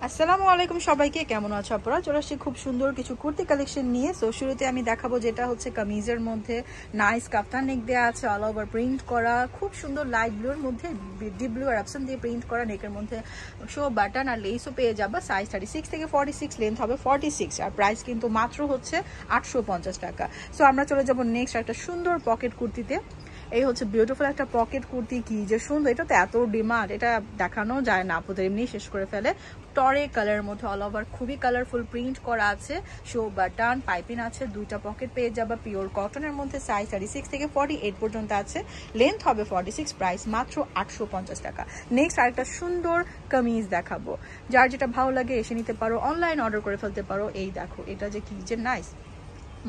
আসসালামু আলাইকুম সবাইকে, কেমন আছো আপনারা? চলে আসছি খুব সুন্দর কিছু কুর্তি কালেকশন নিয়ে। সো শুরুতে আমি দেখাবো যেটা হচ্ছে কামিজের মধ্যে নাইস কাফতান নেক দেওয়া আছে, অল ওভার প্রিন্ট করা, খুব সুন্দর লাইট ব্লুর মধ্যে ডিপ ব্লু আর অপশন দিয়ে প্রিন্ট করা, নেকের মধ্যে শো বাটন আর লেসও পেয়ে যাবা। সাইজ 36 থেকে 46, লেন্থ হবে 46, আর প্রাইস কিন্তু মাত্র হচ্ছে 850 টাকা। সো আমরা চলে যাবো নেক্সট একটা সুন্দর পকেট কুর্তিতে। এই হচ্ছে বিউটিফুল একটা পকেট কুর্তি, কি যে সুন্দর, এটা তো এত ডিমান্ড, এটা দেখানো যায় না, আপনাদের এমনি শেষ করে ফেলে। টরে কালারের মধ্যে অল ওভার খুবই কালারফুল প্রিন্ট করা আছে, শো বাটন পাইপিং আছে, দুইটা পকেট পেয়ে যাবে, পিওর কটনের মধ্যে। সাইজ 36 থেকে 48 পর্যন্ত আছে, লেন্থ হবে 46, প্রাইস মাত্র 850 টাকা। নেক্সট আরেকটা সুন্দর কামিজ দেখাবো, যার যেটা ভালো লাগে এসে নিতে পারো, অনলাইন অর্ডার করে ফেলতে পারো। এই দেখো, এটা যে কি যে নাইস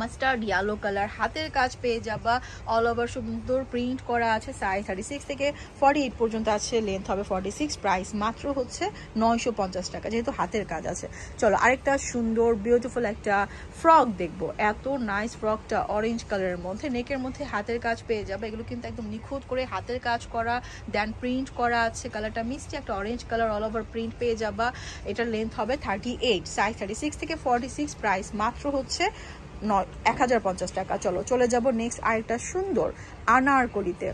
মাস্টার্ড ইয়েলো কালার, হাতের কাজ পেয়ে যাবা, অল ওভার সুন্দর প্রিন্ট করা আছে। সাইজ 36 থেকে 48 পর্যন্ত আছে, লেন্থ হবে 46, প্রাইস মাত্র হচ্ছে 950 টাকা, যেহেতু হাতের কাজ আছে। চলো আরেকটা সুন্দর বিউটিফুল একটা ফ্রক দেখবো। এত নাইস ফ্রকটা, অরেঞ্জ কালারের মধ্যে, নেকের মধ্যে হাতের কাজ পেয়ে যাবে। এগুলো কিন্তু একদম নিখুঁত করে হাতের কাজ করা, দেন প্রিন্ট করা আছে। কালারটা মিষ্টি একটা orange colour, all over print পেয়ে যাবা। এটার লেন্থ হবে 38, সাইজ 36 থেকে 46, প্রাইস মাত্র হচ্ছে 1050 টাকা। চলো চলে যাব নেক্সট আরেকটা সুন্দর আনারকলিতে।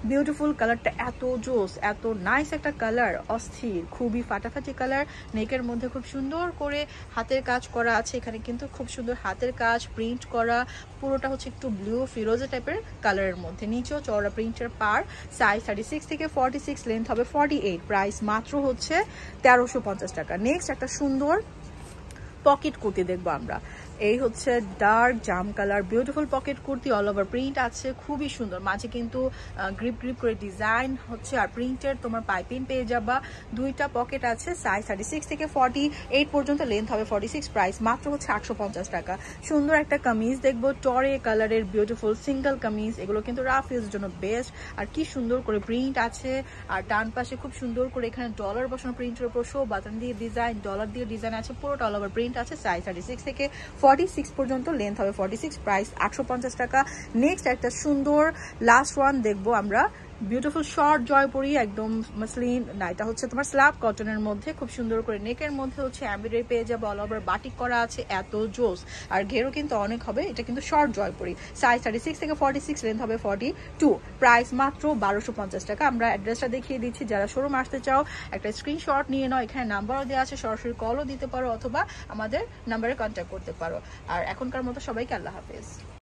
বিউটিফুল কালারটা, এত জোস, এত নাইস একটা কালার, অস্থির, খুবই ফাটাফাটি কালার। নেকের মধ্যে খুব সুন্দর করে হাতের কাজ করা আছে, এখানে কিন্তু খুব সুন্দর হাতের কাজ প্রিন্ট করা, পুরোটা হচ্ছে একটু ব্লু ফিরোজা টাইপের কালারের মধ্যে, নিচেও চওড়া প্রিন্টের পার। সাইজ 36 থেকে 46, লেন্থ হবে 48, প্রাইস মাত্র হচ্ছে 1350 টাকা। নেক্সট একটা সুন্দর পকেট কুর্তি দেখবো আমরা। এই হচ্ছে ডার্ক জাম colour beautiful pocket kurti, all over print আছে, খুবই সুন্দর। মাঝে কিন্তু গ্রিপ গ্রিপ করে ডিজাইন হচ্ছে, আর প্রিন্টের তোমার পাইপিং পেয়ে যাবা। দুইটা পকেট আছে, সাইজ 36 থেকে 48 পর্যন্ত, লেন্থ হবে 46, প্রাইস মাত্র হচ্ছে 850 টাকা। সুন্দর একটা কামিজ দেখবো, টরে কালারের বিউটিফুল সিঙ্গেল কামিজ। এগুলো কিন্তু রাফ ইউজের জন্য বেস্ট, আর কি সুন্দর করে প্রিন্ট আছে। আর ডান পাশে খুব সুন্দর করে এখানে ডলার বসানো, প্রিন্টের উপর শো বাটন দিয়ে ডিজাইন, ডলার দিয়ে ডিজাইন আছে, পুরোটা অল ওভার প্রিন্ট আছে। সাইজ 36 থেকে 46 পর্যন্ত, লেন্থ হবে 46, প্রাইস 850 টাকা। নেক্সট একটা সুন্দর লাস্ট ওয়ান দেখবো আমরা, বিউটিফুল শর্ট জয়পুরি, একদম মসলিন না, এটা হচ্ছে তোমার স্ল্যাব কটনের মধ্যে, খুব সুন্দর করে নেকের মধ্যে হচ্ছে এমব্রয়ডারি পেয়ে যাবে, অল ওভার বাটিক করা আছে, এত জোস। আর ঘেরও কিন্তু অনেক হবে, এটা কিন্তু শর্ট জয়পুরি। সাইজ 36 থেকে 46, লেন্থ হবে 42, প্রাইস মাত্র 1250 টাকা। আমরা অ্যাড্রেসটা দেখিয়ে দিচ্ছি, যারা শোরুম আসতে চাও একটা স্ক্রিনশট নিয়ে নাও, এখানে নাম্বারও দেওয়া আছে, সরাসরি কলও দিতে পারো অথবা আমাদের নাম্বারে কন্ট্যাক্ট করতে পারো। আর এখনকার মতো সবাইকে আল্লাহ হাফেজ।